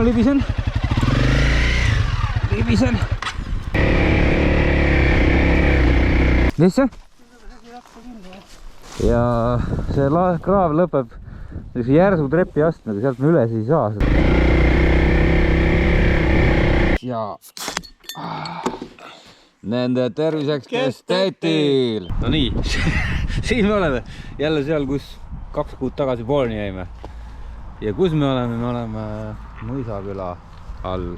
libisen. Mis see? Ja see kraav lõpeb järsu trepiastmega, sealt me üles ei saa. Ja nende terviseks testeetil. No nii, siin me oleme jälle seal, kus 2 kuud tagasi poolni jäime. Ja kus me oleme? Me oleme Mõisaküla all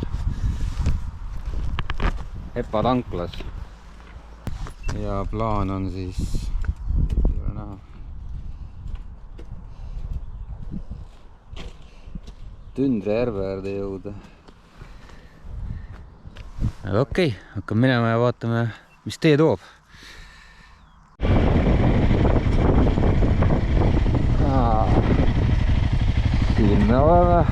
Hepa tanklas. Ja plaan on siis Tündre järve äärde jõuda. Aga okei, hakkame minema ja vaatame, mis tee toob. Siin me oleme.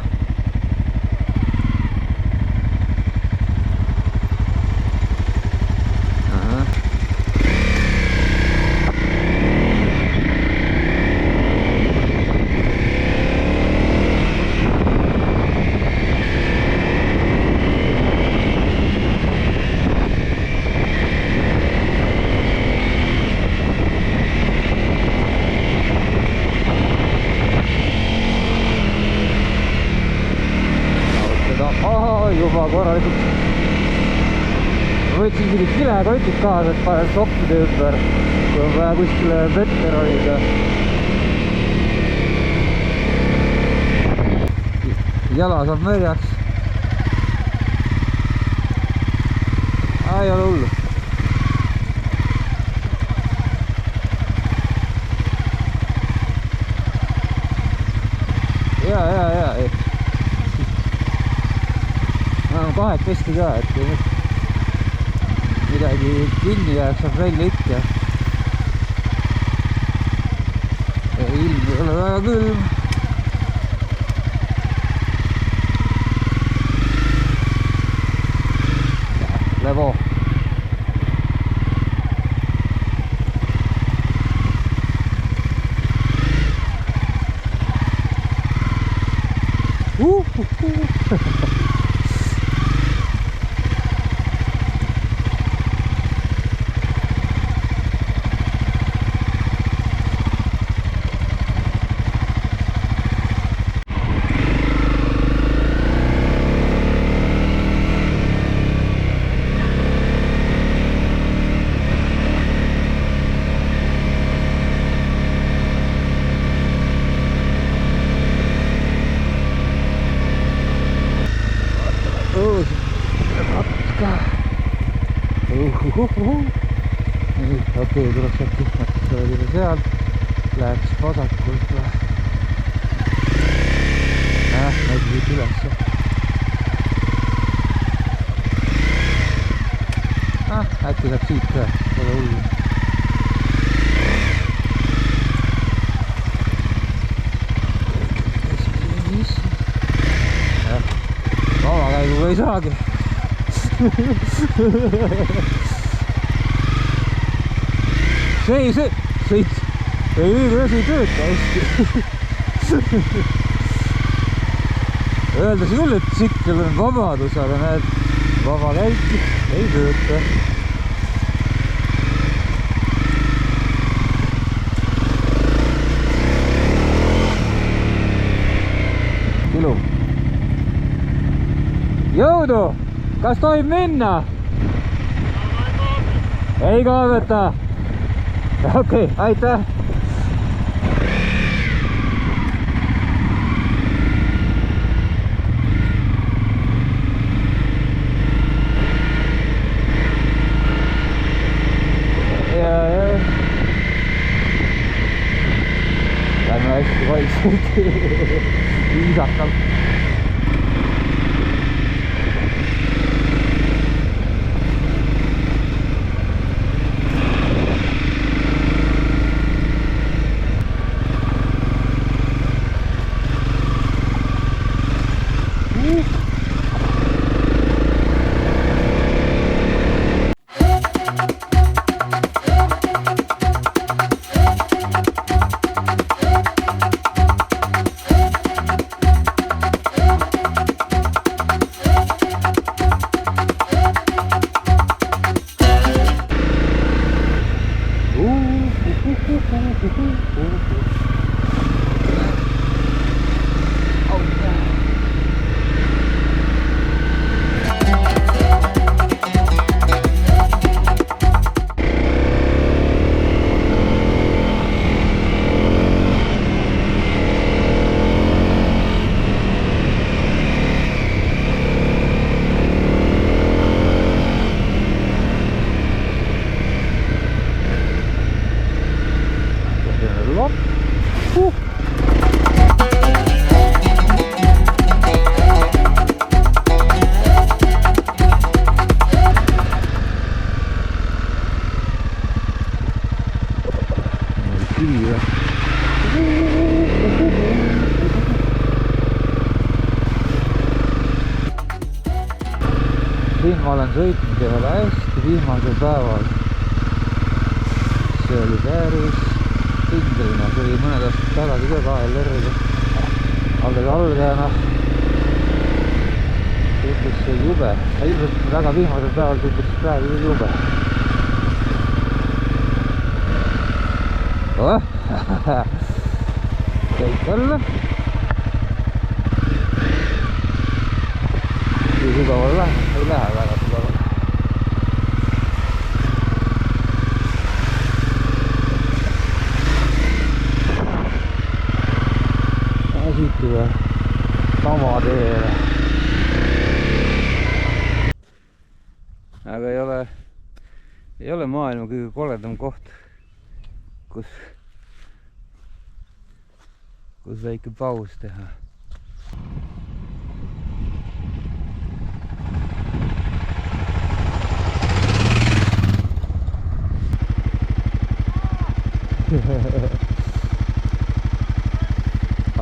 Juba korralikult. Ma võtsin isegi kilekotid kaasa, et panen sokkide ümber, kui on vaja kuskile vetter hoida. Jala saab märjaks. Ei ole hullu. Ja. Kahekesti ka, et midagi kinni jääb, saab välja ikka. Ilm ei ole väga külm. Levo. Okei, tuleks sealt tihmata, see oli juba seal. Läheks vasakult või? Näid viid üles. Äkki saab siit ka, pole hullu. Vamakäiguga ei saagi. See ei tööta hästi. Öeldasi küll, et tsikkel on vabadus, aga näed, vaba käik ei tööta. Ilu. Jõudu! Kas tohib minna? Ei kaaveta. Okei, aitäh! Lähme hästi vaikselt, viisakalt. Siin ma olen sõitnud ühele hästi viimasel päeval. See oli päris pingeline, see oli mõned aastad tagasi ka KLR-iga. Alles algajana tundus see jube. Ilmselt väga viimasel päeval tundus praegu jube. Kõik jälle. Kui sügaval lähe, ei lähe väga sügaval. Siit juba sama teele. Aga ei ole maailma kõige koledam koht, kus väike paus teha.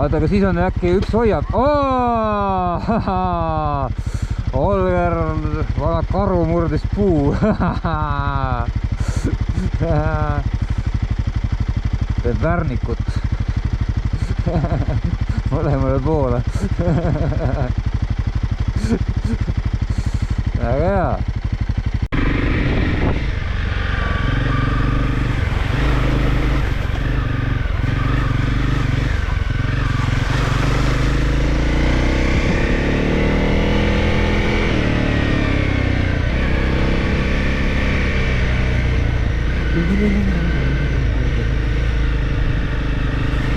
Oota, aga siis on äkki üks hoiab. Olger, vana karu murdis puu. Teeb värnikut. Mõlemale poole. Väga hea.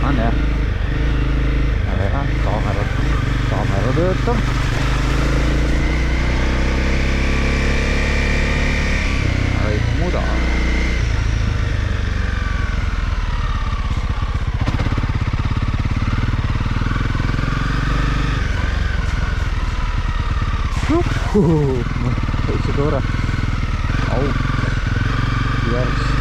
On jah. Aga jah, kaamera töötab. Kõik muda. Täitsa tore. Auk. Järst.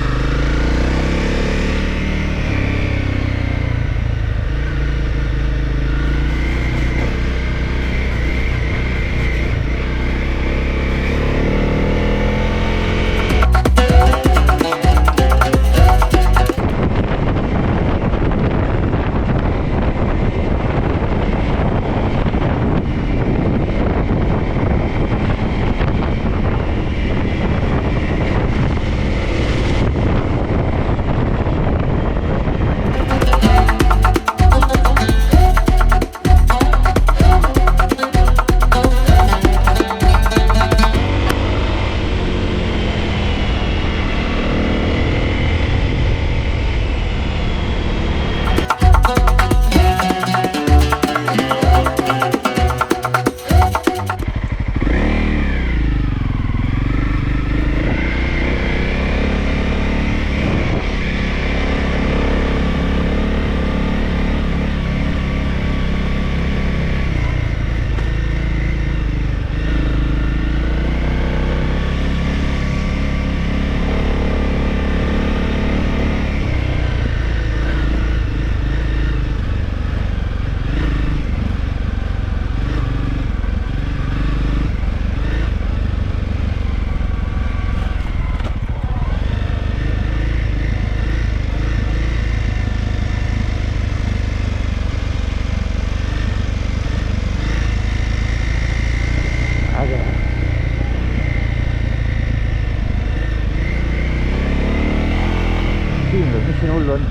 Mis siin hullu on?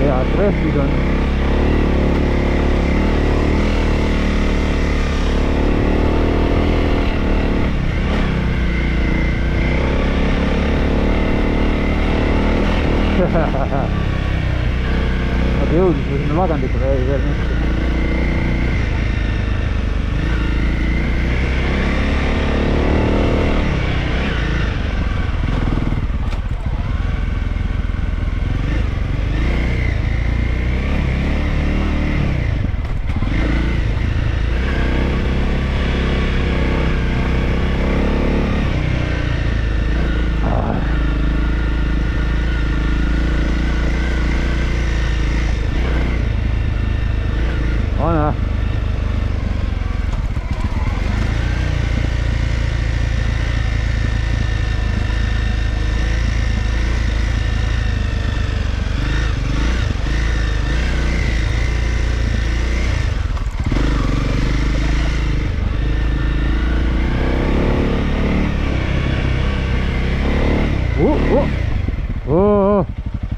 Head rehvid on. Aga jõudis või sinna Ladandikule jäi veel mitte.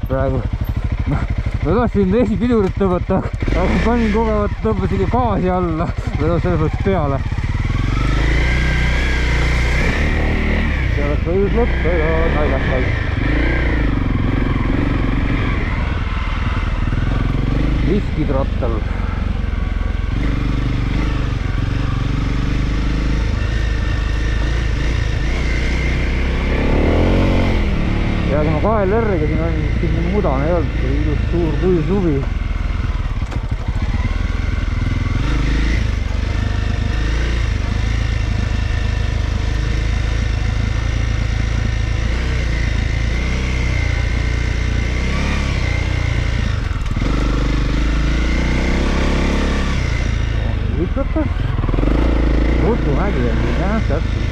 Praegu ma tahtsin esipidurit tõmmata, aga panin kogevat, tõmbasin gaasi alla või selles mõttes peale. See oleks võinud lõppeda naljastalt. Viskitrottel. Ja kui ma KLR-iga siin on, siis nii mudane ei olnud, see oli ilus suur kuiv suvi. Lükatas. Rutumägi on siin jah, täpselt.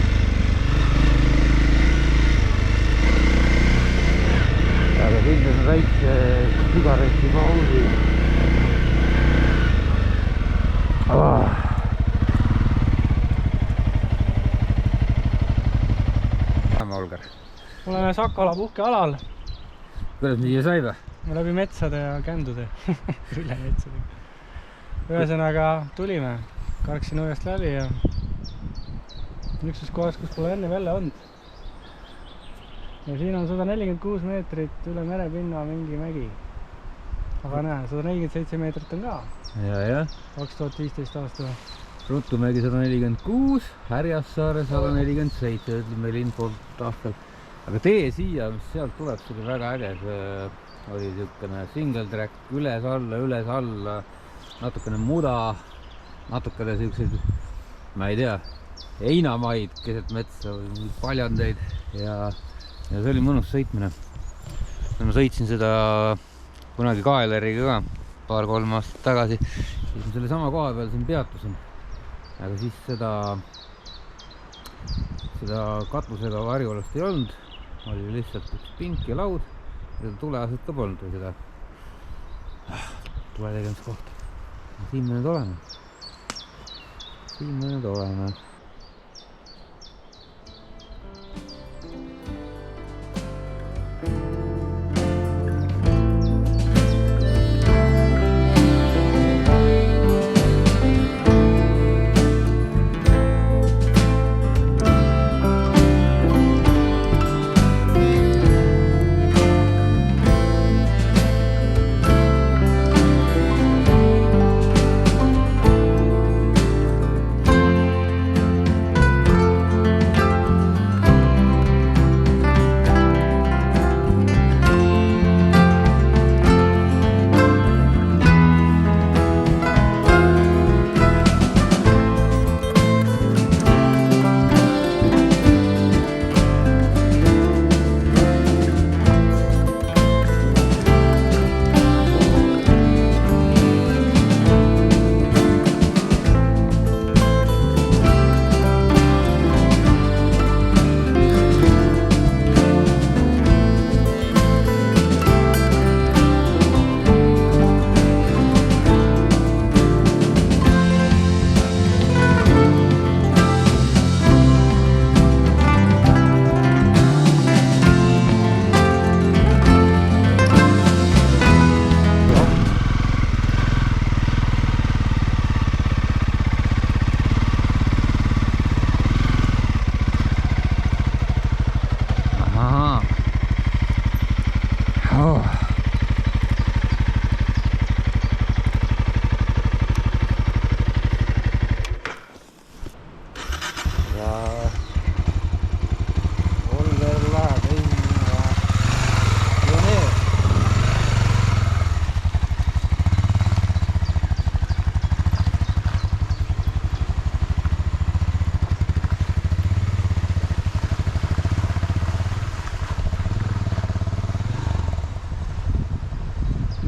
Aga siin on väikse sigareti pausi. Olgar. Oleme Sakala puhkealal. Kuidas me siia sai või? Me läbi metsade ja kändude. Üle metsade. Ühesõnaga tulime. Karksin õuest läbi ja üksus kohas, kus pole enne välja olnud. Ja siin on 146 meetrit üle merepinna mingi mägi. Aga näe, 147 meetrit on ka. Ja. 2015 aasta. Rutumägi 146, Härjassaare 147, ütleb meil infotahvel. Aga tee siia, mis sealt tuleb, see oli väga äge. See oli niisugune single track, üles alla, natukene muda, natukene siukseid, ma ei tea, heinamaid keset metsa või paljandeid ja see oli mõnus sõitmine. Ma sõitsin seda kunagi KLR-iga ka paar-kolm aastat tagasi, siis ma selle sama koha peal siin peatusin. Aga siis seda katusega varjualust ei olnud, oli lihtsalt üks pink ja laud ja tuleaset ka polnud või seda tule tegemiskohta. Siin me nüüd oleme.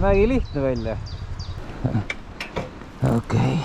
nägi lihtne välja. Okei.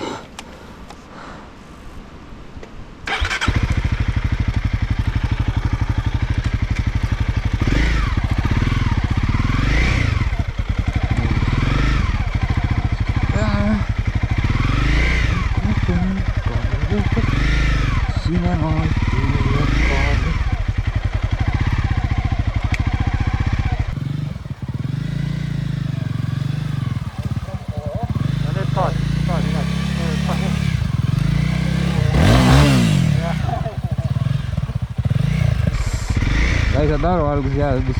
ei saanud aru alguses jääda, mis...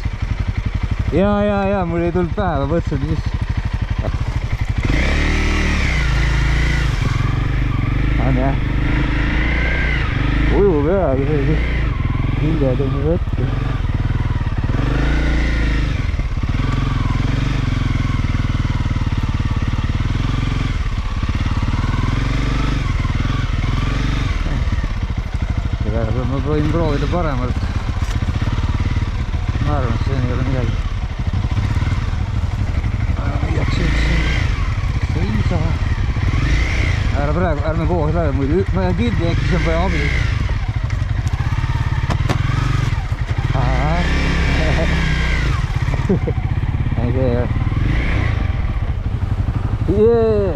Ja, mul ei tulnud päeva, mõtlesin, mis... On jah. Ujub jah, hinged on võtta. Ma võin proovida paremalt. Ma arvan, et see ei ole midagi. Igaks seisa. Ära praegu, ärme koos lähe muidu. Ma jään kinni, äkki see on vaja abi. Ei see jah. Jee!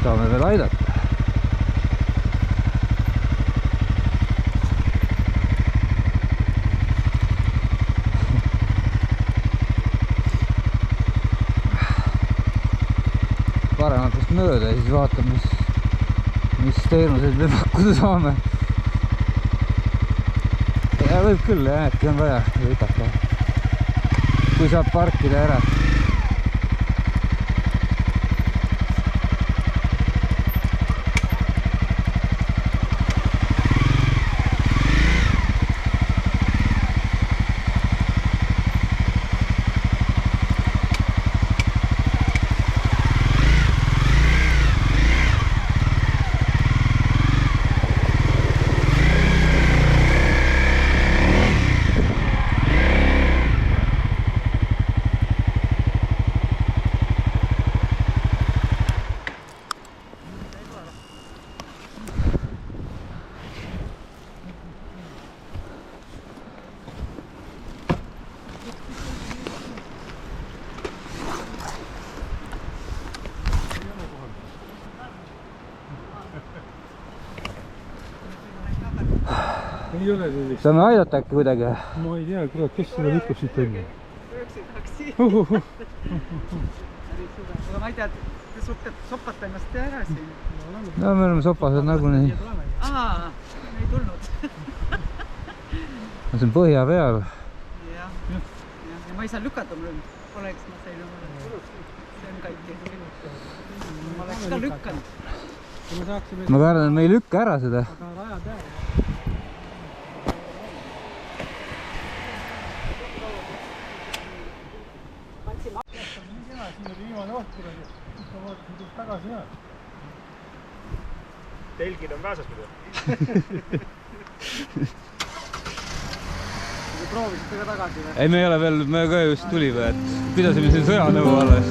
Saame veel aidata. Parematest mööda ja siis vaatame, mis teenuseid me pakkuda saame. Ja võib küll, jah, äkki on vaja võtata. Kui saab parkida ära. Ei ole sellist. Saame aidata äkki kuidagi? Ma ei tea, kurat, kes seda lükkab siit enne? Aga ma ei tea, te sopate ennast ära siin. No me oleme sopased nagunii. Ei tulnud. See on põhja peal. Ja ma ei saa lükata mul. Oleks ma sain oma. See on kaikki. Ma oleks ka lükkanud. Ma kardan, et me ei lükka ära seda. Aga rajad ära. Siin oli viimane oht, ma vaatasin tuld tagasi ja. Telgid on kaasas muidu. Proovisite ka tagasi või? Ei, me ei ole veel, me ka just tulime, et pidasime siin sõjanõu alles.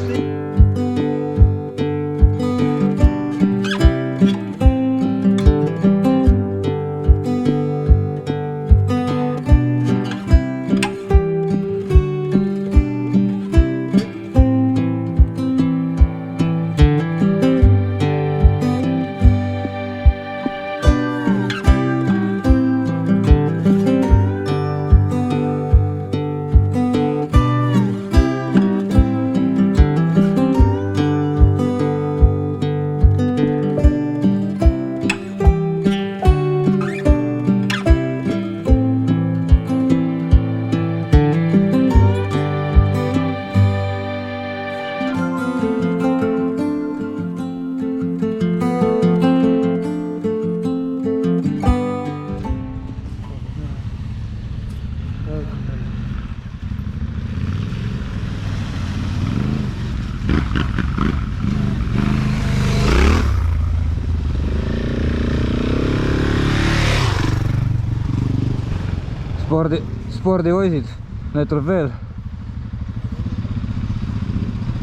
Spordipoisid, need tuleb veel.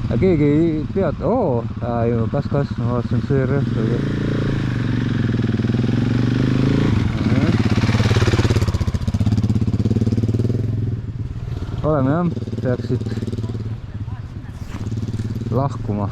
Aga keegi ei peata, kas, ma vaatasin CRF. Oleme jah, peaksid lahkuma.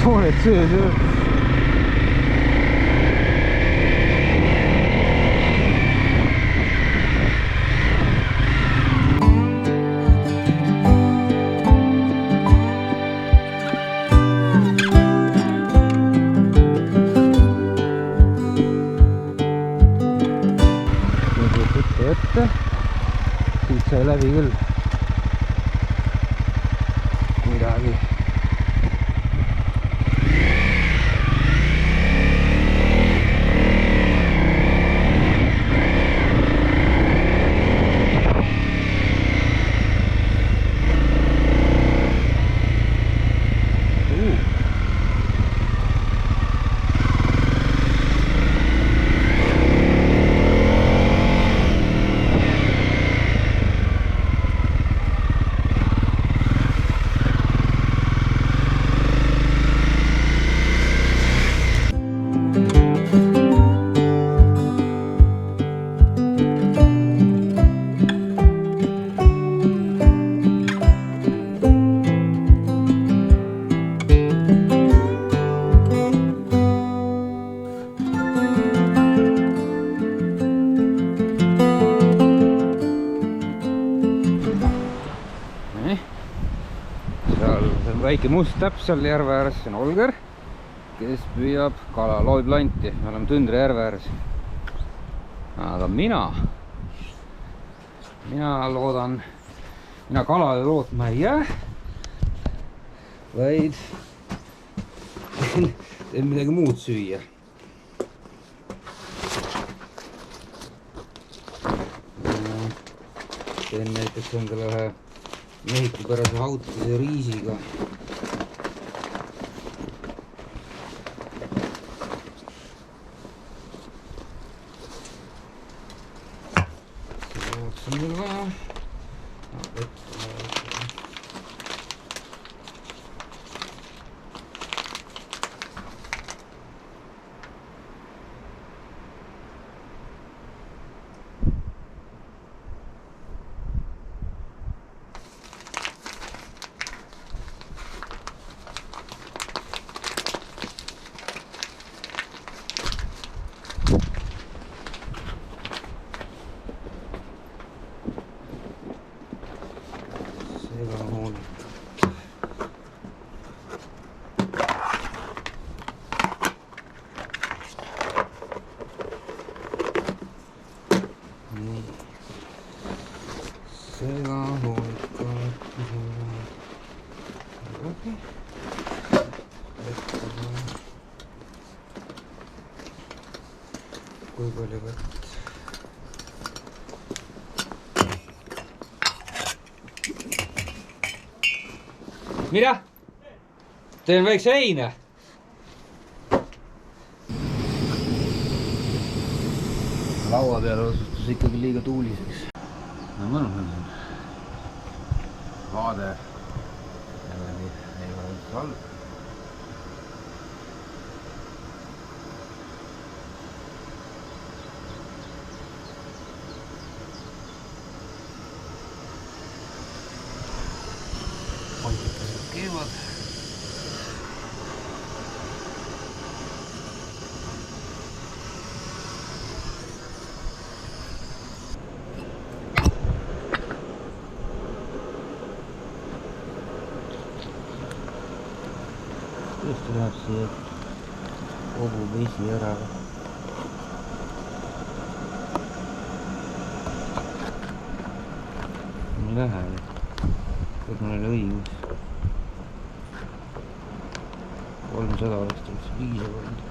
Soored sees jah. Ette, siit sai läbi küll midagi. Väike must täpp seal järve ääres, see on Olger, kes püüab kala, loobib lanti. Me oleme Tundra järve ääres. Aga mina loodan, mina kalale lootma ei jää, vaid teen midagi muud süüa. Teen näiteks endale ühe mehikupärase hautise riisiga. See on meil vaja. Kui palju võtta? Mida? Teen väikse heine. Laua peal osustus ikkagi liiga tuuliseks. No mõnus on siin. Vaade. Ei ole halb. läheb siia kogu vesi ära. Ei lähe. Kõik mul oli õigus. 300 oleks täitsa piisav olnud.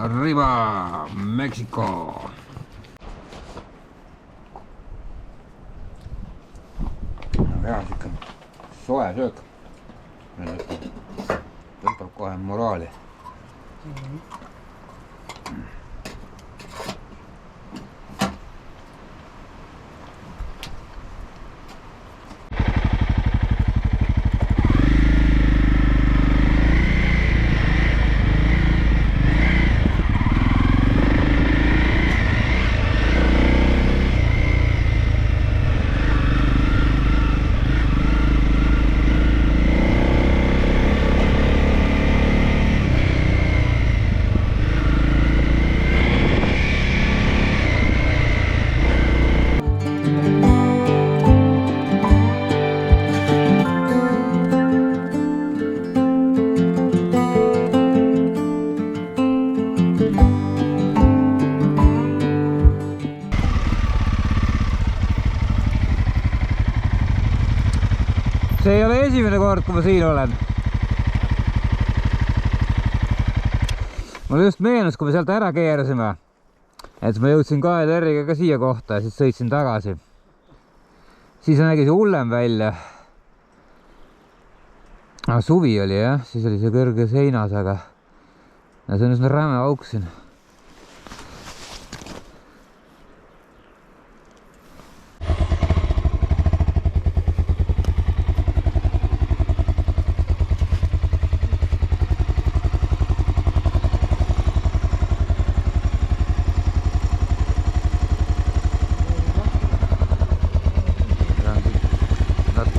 Arriba, Mexico! Hea siuke soe söök. Tõmbab kohe moraali. See ei ole esimene kord, kui ma siin olen. Mulle just meenus, kui me sealt ära keerasime, et ma jõudsin KLR-iga ka siia kohta ja siis sõitsin tagasi. Siis nägi see hullem välja. Suvi oli jah, siis oli see kõrge seinas, aga see on üsna räme auk siin.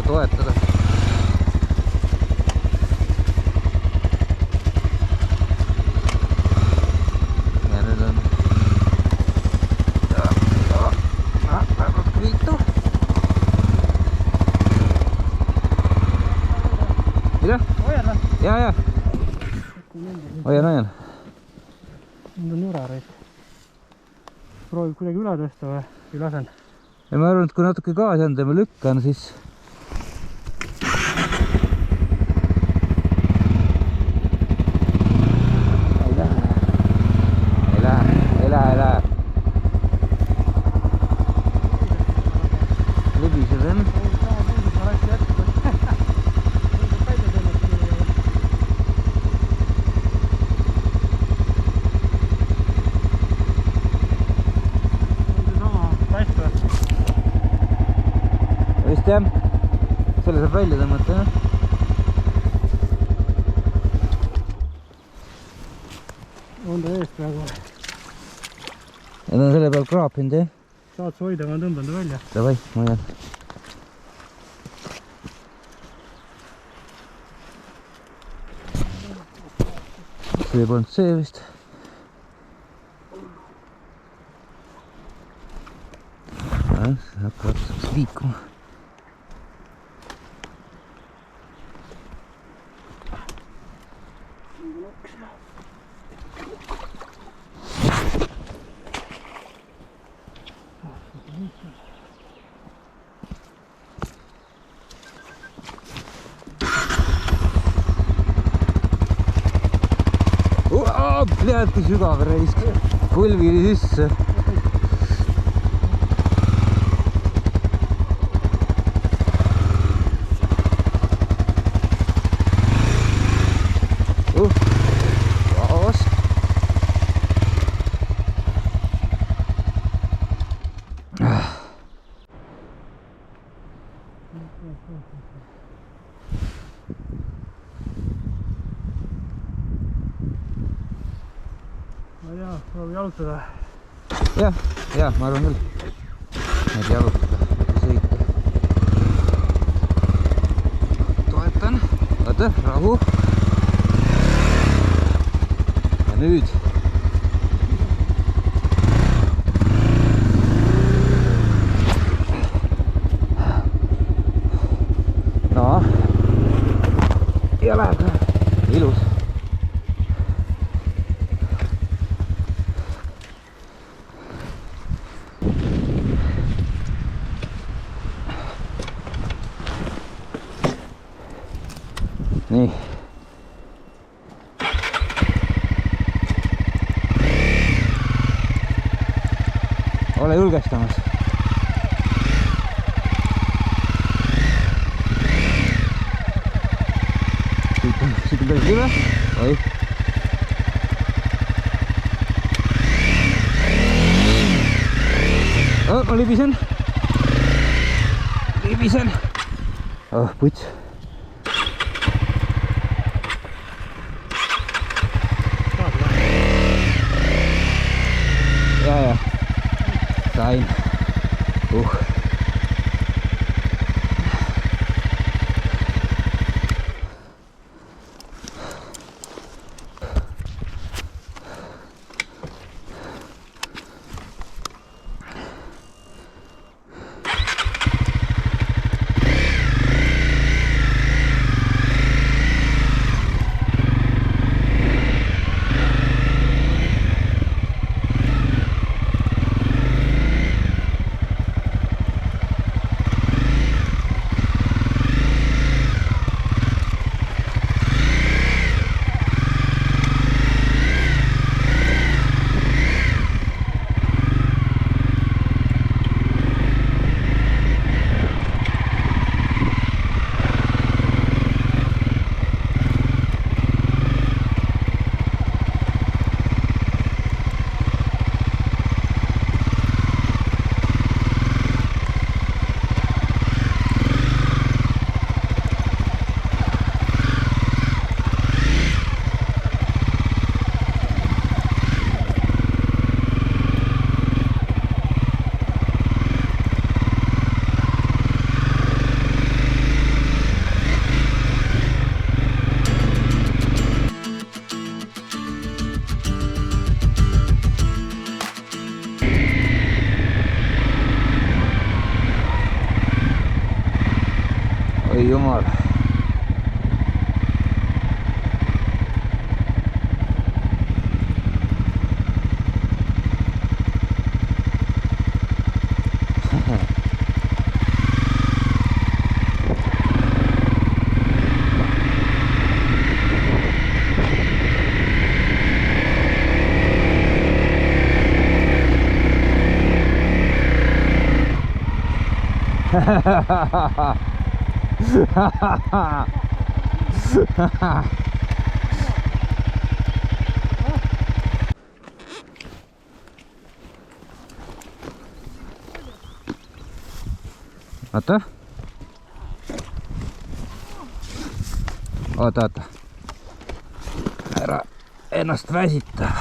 Toetada. Ja nüüd on viltu. Mida? Hoian või? Ja. Hoian. Nüüd on jura reis. Proovib kuidagi üle tõsta või lasen? Ja ma arvan, et kui natuke gaasi anda ja ma lükkan, siis ei lähe. Libised on. Vist jah, selle saab välja tõmmata jah. On ta eest praegu. Ja ta on selle peal kraapinud jah. Saad sa hoida, ma tõmban ta välja. Davai, ma hoian. See polnud see vist. Hakkavad liikuma. Lähed sügav reisk, põlvili sisse. Vaos. Ma ei tea, proovi jalutada. Jah, ma arvan küll. Need jalutada, sõita. oota, rahu. Ja nüüd. No. Ja läheb. Ilus. Nii. Ole julgestamas. Siit on päris üle. Oi. Oh, ma libisen. Oh, puts. Ja. Sain. Oi jumal. Oota. Oota. Ära ennast väsita.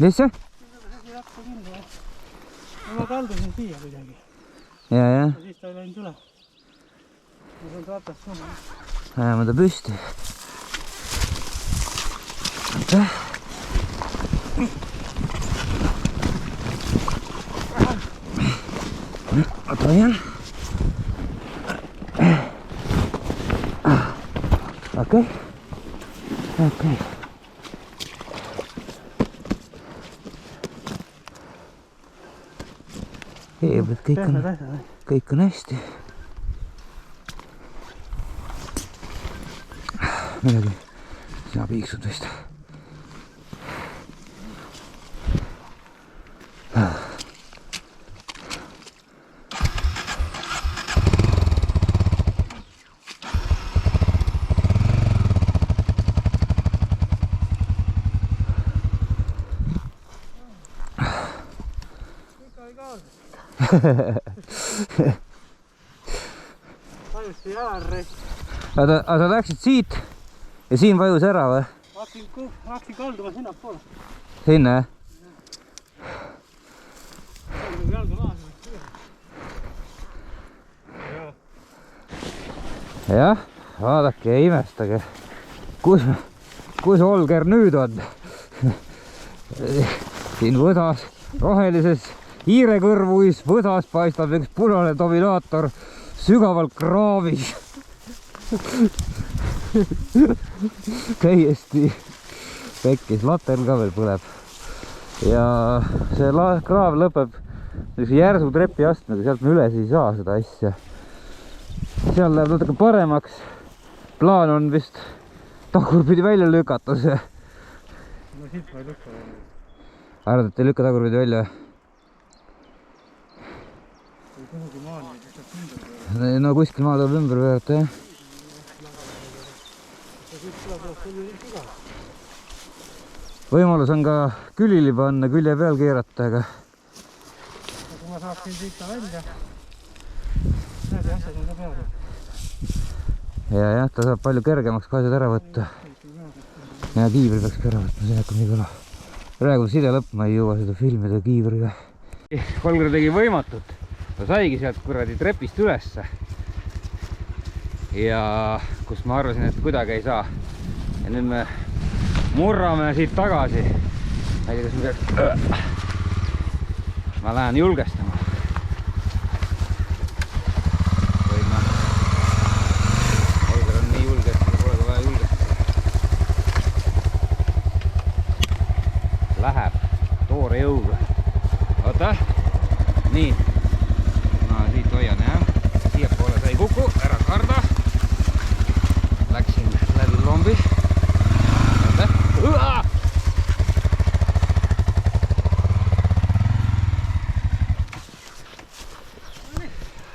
Mis see? Ma kaldusin siia kuidagi. Ja. Ja siis ta ei läinud üle. Ma saan ratast suuna. Ajame ta püsti. Oota hoian. Okei. Kõik on hästi. Midagi, sina piiksud vist. Vajusti jalarri. Aga sa läksid siit ja siin vajus ära või? Hakkasin kalduma sinna poole. Sinna jah? jah, vaadake ja imestage, kus Olger nüüd on. Siin võdas, rohelises hiirekõrvuis võdas paistab üks punane dominaator sügavalt kraavis. Täiesti pekkis, latern ka veel põleb. Ja see kraav lõpeb järsu trepiastmega, sealt me üles ei saa seda asja. Seal läheb natuke paremaks. Plaan on vist tagurpidi välja lükata see. No siit ma ei lükka välja. Arvad, et ei lükka tagurpidi välja? Või kuhugi maani, kus saab ümber pöörata. No kuskil maa tuleb ümber pöörata, jah. Võimalus on ka külili panna, külje peal keerata, aga kui ma saaksin siit välja, need asjad on ka peale. ja, ta saab palju kergemaks ka asjad ära võtta. Ja kiivri peaks ka ära võtma, see hakkab nii kõla. Praegu side lõpp, ma ei jõua seda filmida kiivriga. Holger tegi võimatut. Ta saigi sealt kuradi trepist ülesse. Ja kus ma arvasin, et kuidagi ei saa. Ja nüüd me murrame siit tagasi. Ma ei tea, kas ma peaks... Ma lähen julgestama. Või ma... Holger on nii julge, et mul pole ka vaja julgestada. Läheb toore jõuga. Oota. Nii. Ma siit hoian, jah. Siia poole sai kuku. Ära karda. Läksin läbi lombi. Oota.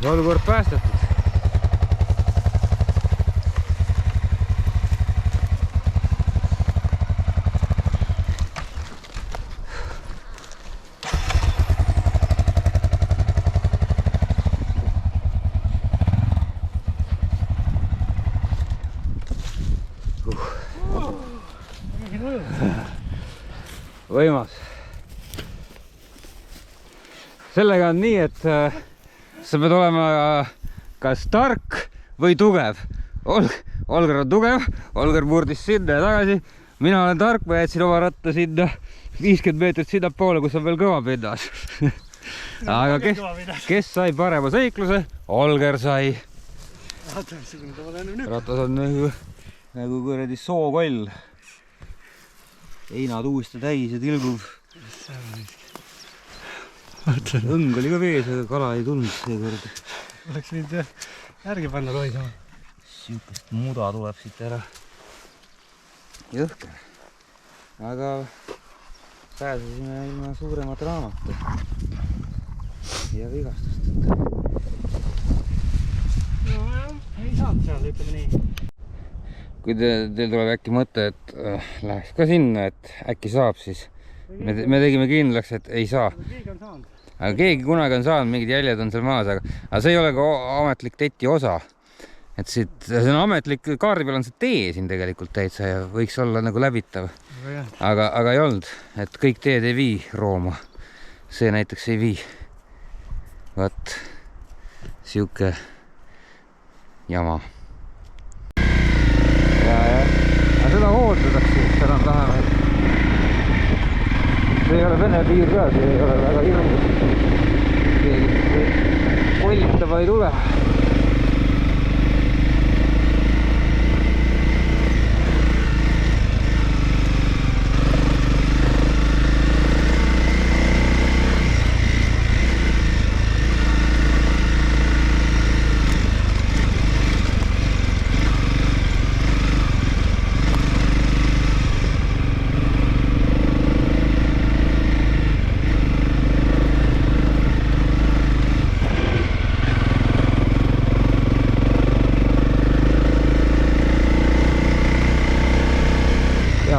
Olukord päästetud. Võimas. Sellega on nii, et sa pead olema kas tark või tugev. Olger on tugev, Olger murdis sinna ja tagasi. Mina olen tark, ma jätsin oma ratta sinna 50 meetrit sinna poole, kus on veel kõva pinnas. Aga kes sai parema seikluse? Olger sai. Ratas on nagu kuradi sookoll. Einad uuesti täis ja tilgub. Õng oli ka vees, aga kala ei tulnud seekord. Oleks võinud järgi panna loisama. Siukest muda tuleb siit ära. Jõhker. Aga pääsesime ilma suuremat raamatu ja vigastusteta. No jah, ei saanud seal, ütleme nii. Kui teil tuleb äkki mõte, et läheks ka sinna, et äkki saab, siis me tegime kindlaks, et ei saa. Keegi on saanud. Aga keegi kunagi on saanud, mingid jäljed on seal maas, aga see ei ole ka ametlik teti osa. Et siit, see on ametlik, kaardi peal on see tee siin tegelikult täitsa ja võiks olla nagu läbitav. Aga ei olnud, et kõik teed ei vii Rooma. See näiteks ei vii. Vaat, siuke jama. Aga seda hooldatakse enam vähem. See ei ole Vene piir ka, see ei ole väga hirmus. Keegi kollitama ei tule.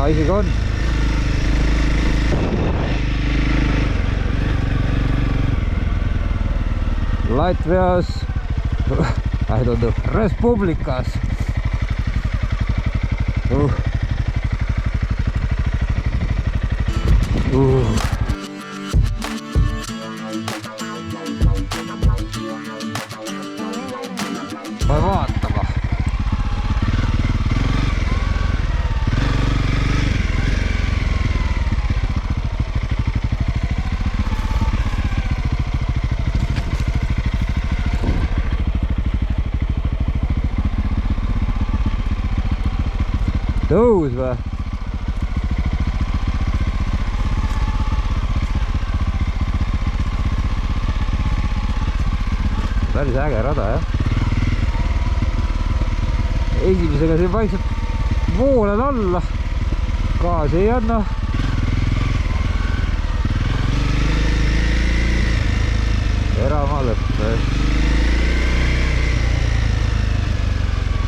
Isegi on. Latvias, I don't know, Respublikas. Vai vaatama. tõus või? Päris äge rada, jah. Esimesega siin vaikselt vooled alla. Gaasi ei anna. Eramaa lõpp.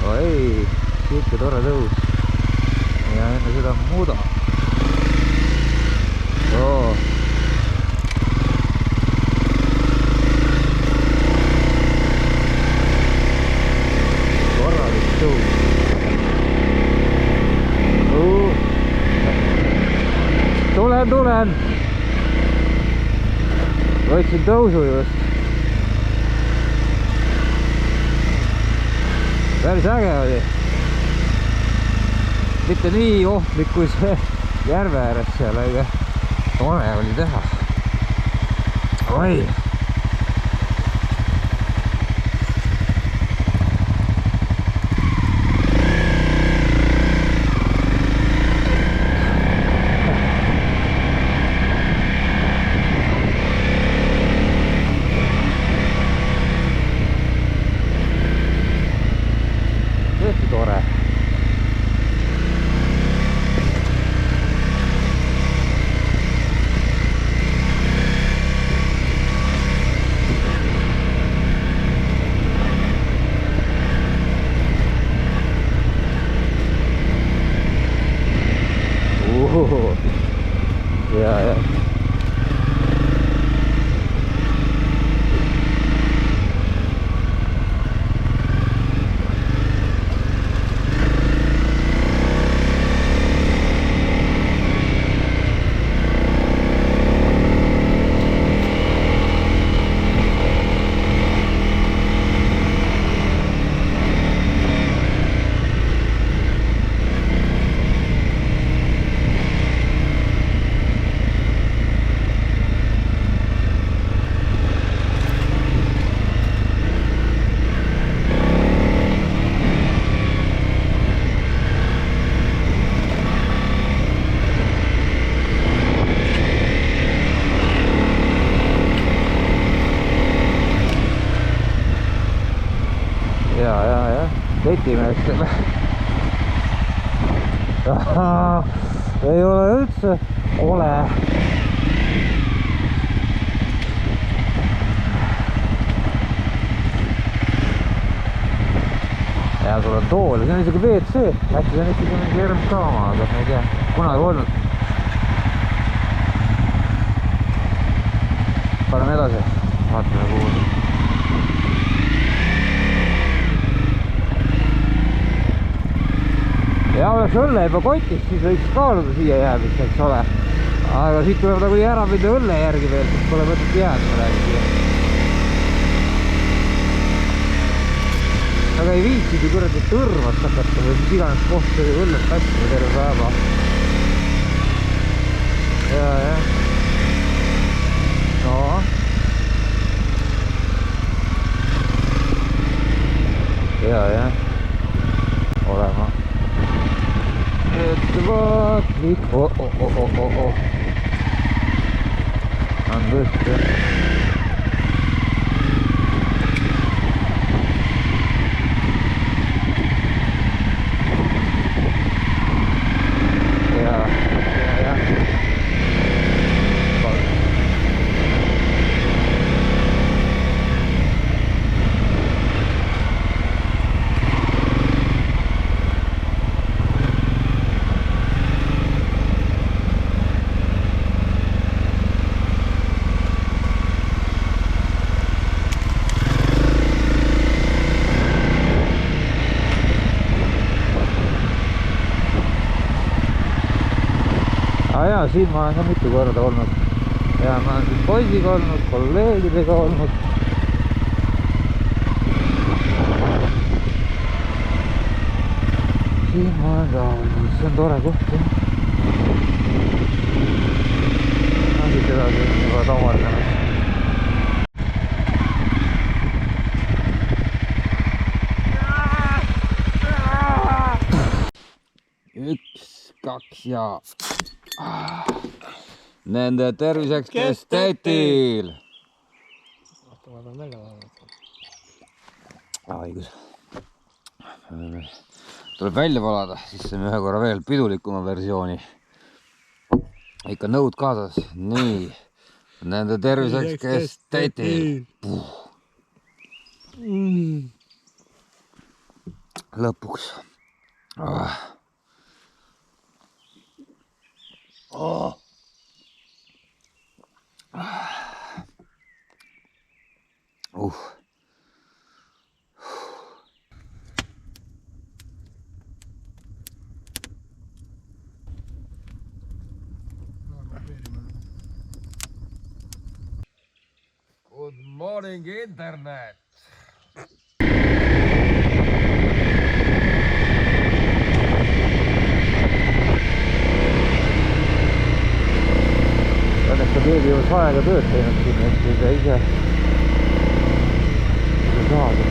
Oi, siuke tore tõus. Ja enne seda muda. Oo. Korralik tõus. Tulen. Võtsin tõusu just. Päris äge oli. Mitte nii ohtlik kui see järve ääres seal, aga tore oli teha. Oi! Tore. Ja. Ketimeestele. Ei ole üldse kole. Ja sul on tool, see on isegi WC. Äkki see on ikkagi mingi RMK oma, aga ma ei tea, kunagi olnud. Paneme edasi, vaatame kuhu. Ja oleks õlle juba kotis, siis võiks kaaluda siia jäämist, eks ole. Aga siit tuleb nagu ära minna õlle järgi veel, sest pole mõtet jääd rääkida. Aga ei viitsid ju kuradi tõrvast hakata või mis iganes kohta õllest tassima terve päeva. Ja. No. Ja. Olema. Ettevaatlik. On tõesti. Ja. Ja siin ma olen ka mitu korda olnud. Ja ma olen siin poisiga olnud, kolleegidega olnud. Siin ma olen ka olnud, see on tore koht, jah. Siit edasi on juba tavaline. Üks 2 ja nende terviseks, kes tetil. oota, ma pean välja vaadata. Õigus. Tuleb välja valada, siis saame ühe korra veel pidulikuma versiooni. Ikka nõud kaasas. Nii. Nende terviseks, kes tetil. Lõpuks. Good morning, internet! Õnneks on keegi juba aega tööd teinud siin, et ei ise saada.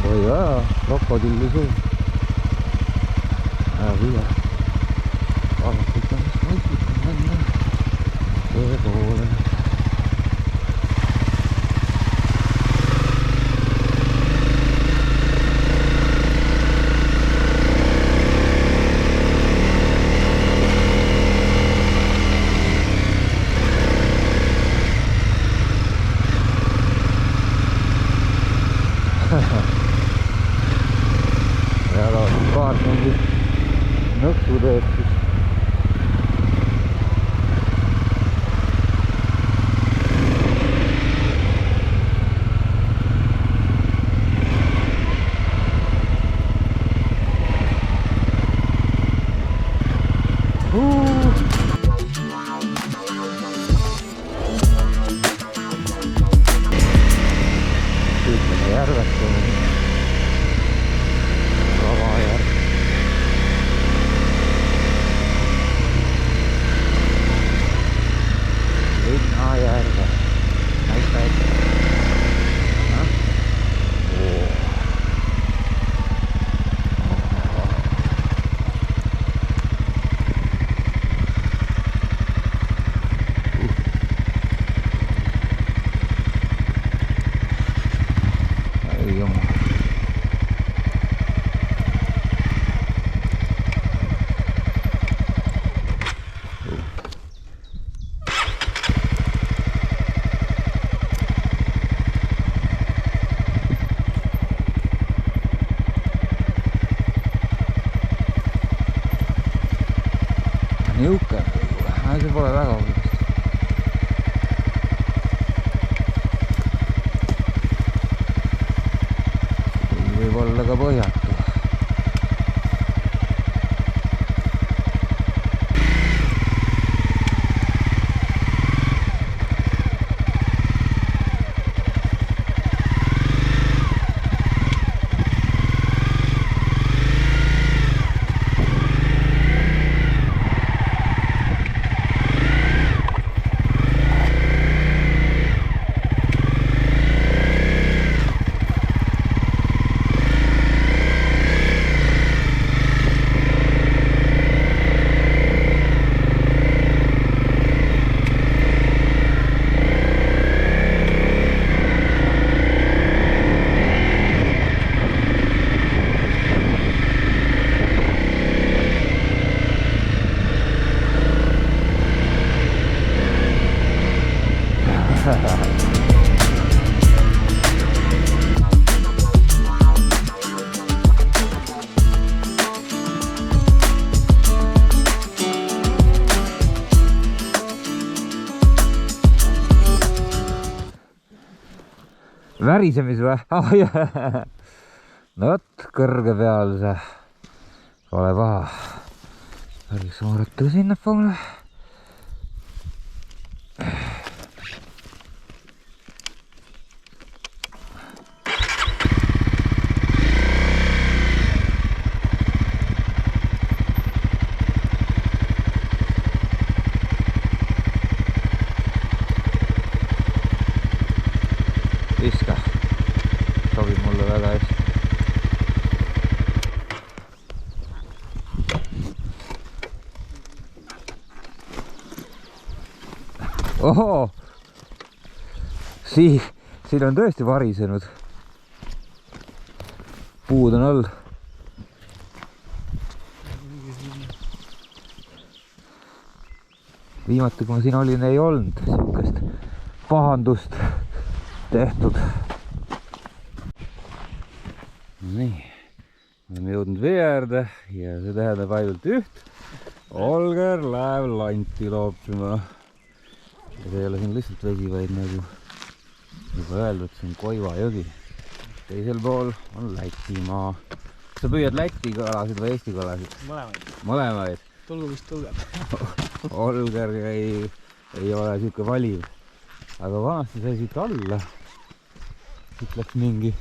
Oi jaa, krokodilli suu. Viia. Vaadakult on vist mõistlik mända. Tõe poole. Paar mingit nõksu teed siis. Ütleme järvesse. Niuke, see pole väga hullust. Võib olla ka põhjatu. värisemis või? No vot, kõrge peal see pole paha. Päris vaadata sinna poole. Viska, sobib mulle väga hästi. Ohoo, siin on tõesti varisenud. Puud on all. Viimati kui ma siin olin, ei olnud sihukest pahandust tehtud. Nii, oleme jõudnud vee äärde ja see tähendab ainult üht. Olger läheb lanti loopima. Ja see ei ole siin lihtsalt vesi, vaid nagu juba öeldud, see on Koiva jõgi. Teisel pool on Lätimaa. Kas sa püüad Läti kalasid või Eesti kalasid? Mõlemaid. Tulgu vist tulgeb. Olger ei ole siuke valiv. Aga vanasti sai siit alla. Siit läks mingi.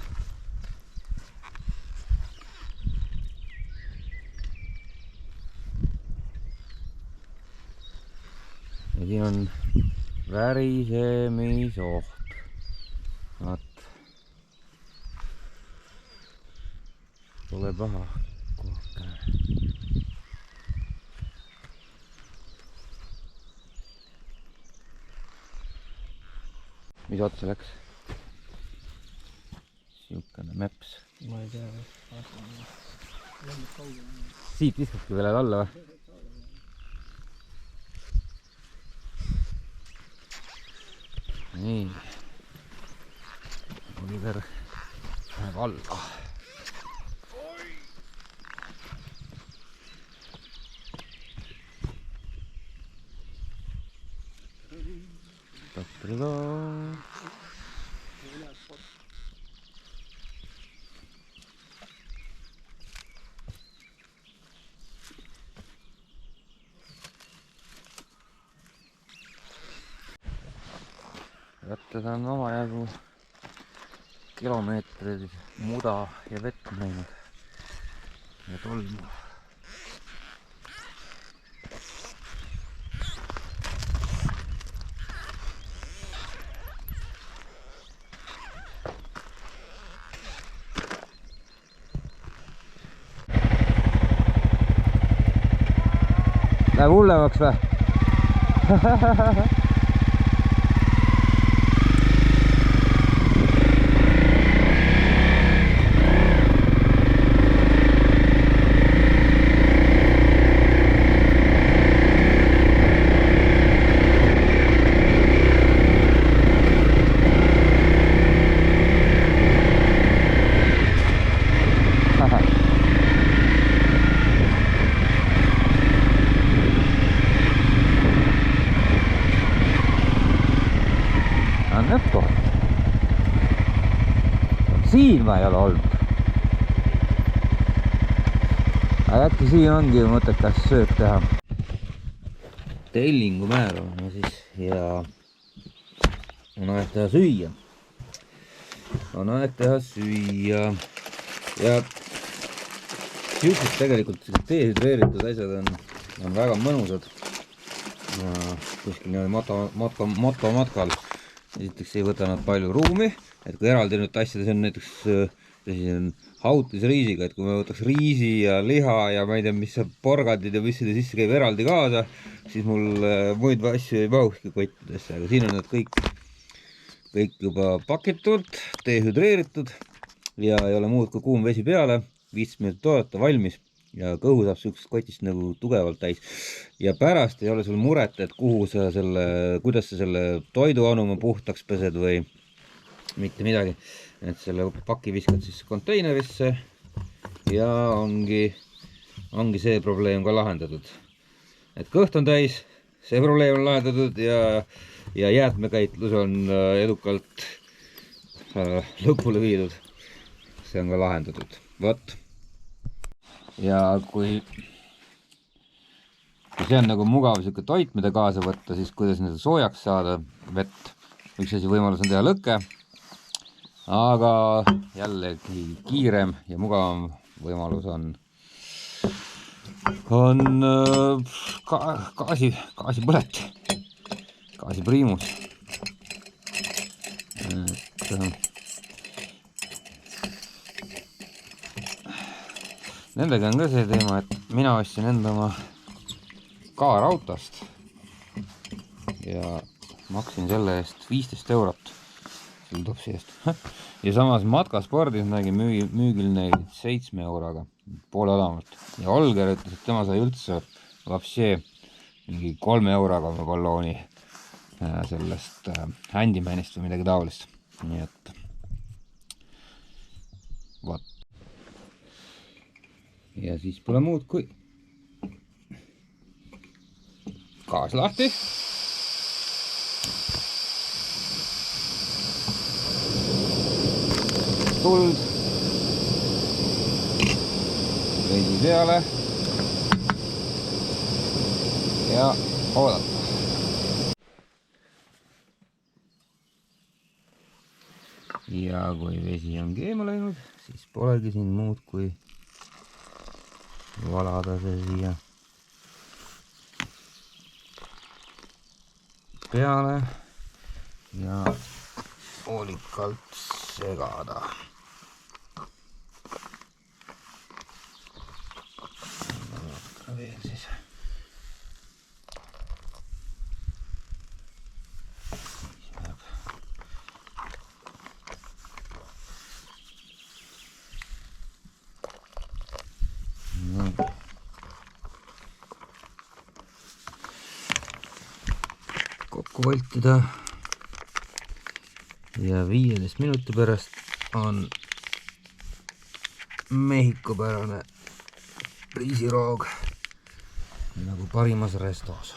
Ja siin on värisemisoht. Vaat. Pole paha kohta. Mis otsa läks? Siukene meps. Ma ei tea. Siit viskabki veel alla või? Nii. Olger läheb alla. Taprida. Jätted on omajagu kilomeetrid muda ja vett näinud ja tolmu. Läheb hullemaks või? Siin ma ei ole olnud. Aga äkki siin ongi mõttekas söök teha. Tellingu määr on siis ja on aeg teha süüa. Ja siuksed tegelikult dehüdreeritud asjad on väga mõnusad. Kuskil niimoodi motomatkal. Esiteks ei võta nad palju ruumi. Et kui eraldi nüüd asjades on näiteks hautisriisiga, et kui me võtaks riisi ja liha ja ma ei tea, mis porgandid ja mis sinna sisse käib eraldi kaasa, siis mul muid asju ei mahukski kottidesse, aga siin on nad kõik juba pakitud, dehüdreeritud ja ei ole muud kui kuum vesi peale, 5 minutit oodata, valmis ja kõhu saab siuksest kotist nagu tugevalt täis. Ja pärast ei ole sul muret, et kuidas sa selle toiduanuma puhtaks pesed või mitte midagi, et selle paki viskad siis konteinerisse ja ongi see probleem ka lahendatud. Et kõht on täis, see probleem on lahendatud ja jäätmekäitlus on edukalt lõpule viidud. See on ka lahendatud. Vot. Ja kui see on nagu mugav siuke toit, mida kaasa võtta, siis kuidas nende soojaks saada vett. Üks asi võimalus on teha lõkke, aga jällegi kiirem ja mugavam võimalus on gaasipõlet, gaasipriimus. Nendega on ka see teema, et mina ostsin enda oma kaarautost ja maksin selle eest 15 eurot selle topsi eest. Ja samas matkaspordis nägin müügil neid 7 euroga, poole odavamalt. Ja Olger ütles, et tema sai üldse vapsee mingi 3 euroga ballooni sellest Handymanist või midagi taolist. Nii et vot. Ja siis pole muud kui gaas lahti. Tuld. Veidi peale. Ja oodata. Ja kui vesi on keema läinud, siis polegi siin muud kui valada see siia peale ja hoolikalt segada. Veel siis. Kokku voltida ja 15 minuti pärast on mehhikopärane riisiroog nagu parimas restos.